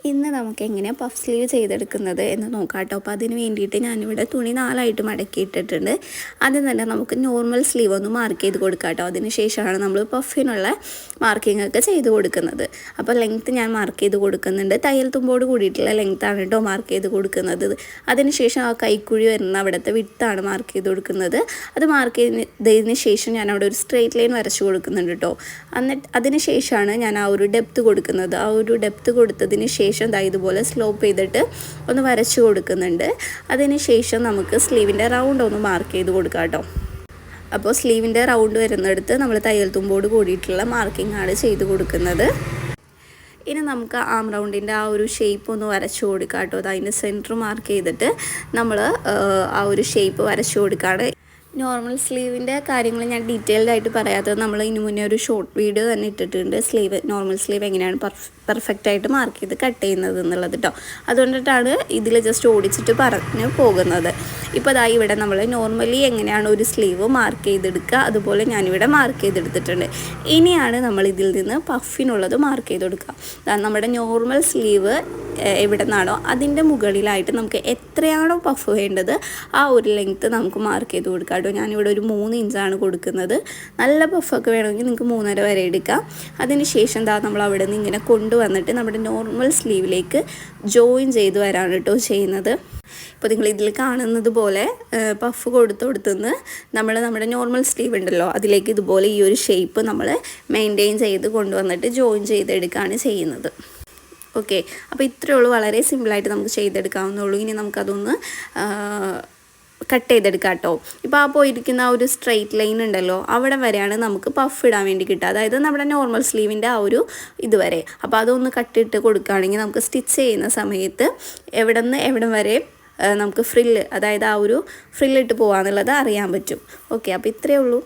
ഇന്ന് നമുക്ക് എങ്ങനെയാണ് പഫ് സ്ലീവ് ചെയ്തെടുക്കുന്നത് എന്ന് നോക്കാം കേട്ടോ. അപ്പോൾ അതിന് വേണ്ടിയിട്ട് ഞാനിവിടെ തുണി 4ആയിട്ട് മടക്കിയിട്ടിട്ടുണ്ട്. ആദ്യം തന്നെ നമുക്ക് നോർമൽ സ്ലീവ് ഒന്ന് മാർക്ക് ചെയ്ത് കൊടുക്കാം കേട്ടോ. അതിന് ശേഷമാണ് നമ്മൾ പഫിനുള്ള മാർക്കിംഗ് ഒക്കെ ചെയ്ത് കൊടുക്കുന്നത്. അപ്പോൾ ലെങ്ത്ത് ഞാൻ മാർക്ക് ചെയ്ത് കൊടുക്കുന്നുണ്ട്. തയ്യൽ തുമ്പോട് കൂടിയിട്ടുള്ള ലെങ്ത്താണ് കേട്ടോ മാർക്ക് ചെയ്ത് കൊടുക്കുന്നത്. അതിനുശേഷം ആ കൈക്കുഴി വരുന്ന അവിടുത്തെ വിട്ടാണ് മാർക്ക് ചെയ്ത് കൊടുക്കുന്നത്. അത് മാർക്ക് ചെയ്തതിന് ശേഷം ഞാൻ അവിടെ ഒരു സ്ട്രെയിറ്റ് ലൈൻ വരച്ച് കൊടുക്കുന്നുണ്ട് കേട്ടോ. അതിന് ശേഷമാണ് ഞാൻ ആ ഒരു ഡെപ്ത്ത് കൊടുക്കുന്നത്. ആ ഒരു ഡെപ്ത്ത് കൊടുത്തതിന് ശേഷം ഇതുപോലെ സ്ലോപ്പ് ചെയ്തിട്ട് ഒന്ന് വരച്ചു കൊടുക്കുന്നുണ്ട്. അതിന് ശേഷം നമുക്ക് സ്ലീവിൻ്റെ റൗണ്ട് ഒന്ന് മാർക്ക് ചെയ്ത് കൊടുക്കാം കേട്ടോ. അപ്പോൾ സ്ലീവിൻ്റെ റൗണ്ട് വരുന്നിടത്ത് നമ്മൾ തയ്യൽ തുമ്പോട് കൂടിയിട്ടുള്ള മാർക്കിംഗ് ആണ് ചെയ്ത് കൊടുക്കുന്നത്. ഇനി നമുക്ക് ആം റൗണ്ടിൻ്റെ ആ ഒരു ഷേപ്പ് ഒന്ന് വരച്ചു കൊടുക്കാം കേട്ടോ. അതിൻ്റെ സെൻറ്റർ മാർക്ക് ചെയ്തിട്ട് നമ്മൾ ആ ഒരു ഷേപ്പ് വരച്ചു കൊടുക്കുകയാണ്. നോർമൽ സ്ലീവിൻ്റെ കാര്യങ്ങൾ ഞാൻ ഡീറ്റെയിൽഡ് ആയിട്ട് പറയാത്തത് നമ്മൾ ഇതിന് മുന്നേ ഒരു ഷോർട്ട് വീഡിയോ തന്നെ ഇട്ടിട്ടുണ്ട്. നോർമൽ സ്ലീവ് എങ്ങനെയാണ് പെർഫെക്റ്റായിട്ട് മാർക്ക് ചെയ്ത് കട്ട് ചെയ്യുന്നത് എന്നുള്ളത് കേട്ടോ. അതുകൊണ്ടിട്ടാണ് ഇതിൽ ജസ്റ്റ് ഓടിച്ചിട്ട് പറഞ്ഞ് പോകുന്നത്. ഇപ്പോൾ അതാ ഇവിടെ നമ്മൾ നോർമലി എങ്ങനെയാണ് ഒരു സ്ലീവ് മാർക്ക് ചെയ്തെടുക്കുക അതുപോലെ ഞാനിവിടെ മാർക്ക് ചെയ്തെടുത്തിട്ടുണ്ട്. ഇനിയാണ് നമ്മൾ ഇതിൽ നിന്ന് പഫിനുള്ളത് മാർക്ക് ചെയ്ത് കൊടുക്കുക. നമ്മുടെ നോർമൽ സ്ലീവ് എവിടെ നിന്നാണോ അതിൻ്റെ മുകളിലായിട്ട് നമുക്ക് എത്രയാണോ പഫ് വേണ്ടത് ആ ഒരു ലെങ്ത്ത് നമുക്ക് മാർക്ക് ചെയ്ത് കൊടുക്കാം കേട്ടോ. ഞാനിവിടെ ഒരു 3 ഇഞ്ചാണ് കൊടുക്കുന്നത്. നല്ല പഫൊക്കെ വേണമെങ്കിൽ നിങ്ങൾക്ക് 3.5 വരെ എടുക്കാം. അതിന് ശേഷം നമ്മൾ അവിടെ നിന്ന് ഇങ്ങനെ കൊണ്ടുവന്നിട്ട് നമ്മുടെ നോർമൽ സ്ലീവിലേക്ക് ജോയിൻ ചെയ്ത് വരാണ് കേട്ടോ ചെയ്യുന്നത്. ഇപ്പോൾ നിങ്ങൾ ഇതിൽ കാണുന്നത് പോലെ പഫ് കൊടുത്തുനിന്ന് നമ്മുടെ നോർമൽ സ്ലീവ് ഉണ്ടല്ലോ അതിലേക്ക് ഇതുപോലെ ഈ ഒരു ഷേപ്പ് നമ്മൾ മെയിൻറ്റെയിൻ ചെയ്ത് കൊണ്ടുവന്നിട്ട് ജോയിൻ ചെയ്തെടുക്കുകയാണ് ചെയ്യുന്നത്. ഓക്കെ, അപ്പോൾ ഇത്രയേ ഉള്ളൂ. വളരെ സിമ്പിളായിട്ട് നമുക്ക് ചെയ്തെടുക്കാവുന്നുള്ളൂ. ഇനി നമുക്കതൊന്ന് കട്ട് ചെയ്തെടുക്കാം കേട്ടോ. ഇപ്പോൾ ആ പോയിരിക്കുന്ന ആ ഒരു സ്ട്രെയിറ്റ് ലൈൻ ഉണ്ടല്ലോ അവിടെ വരെയാണ് നമുക്ക് പഫ് ഇടാൻ വേണ്ടി കിട്ടുക. അതായത് നമ്മുടെ നോർമൽ സ്ലീവിൻ്റെ ആ ഒരു ഇതുവരെ. അപ്പോൾ അതൊന്ന് കട്ടിട്ട് കൊടുക്കുകയാണെങ്കിൽ നമുക്ക് സ്റ്റിച്ച് ചെയ്യുന്ന സമയത്ത് എവിടം വരെ നമുക്ക് ഫ്രില്ല്, അതായത് ആ ഒരു ഫ്രില്ലിട്ട് പോകാമെന്നുള്ളത് അറിയാൻ പറ്റും. ഓക്കെ, അപ്പോൾ ഇത്രയേ ഉള്ളൂ.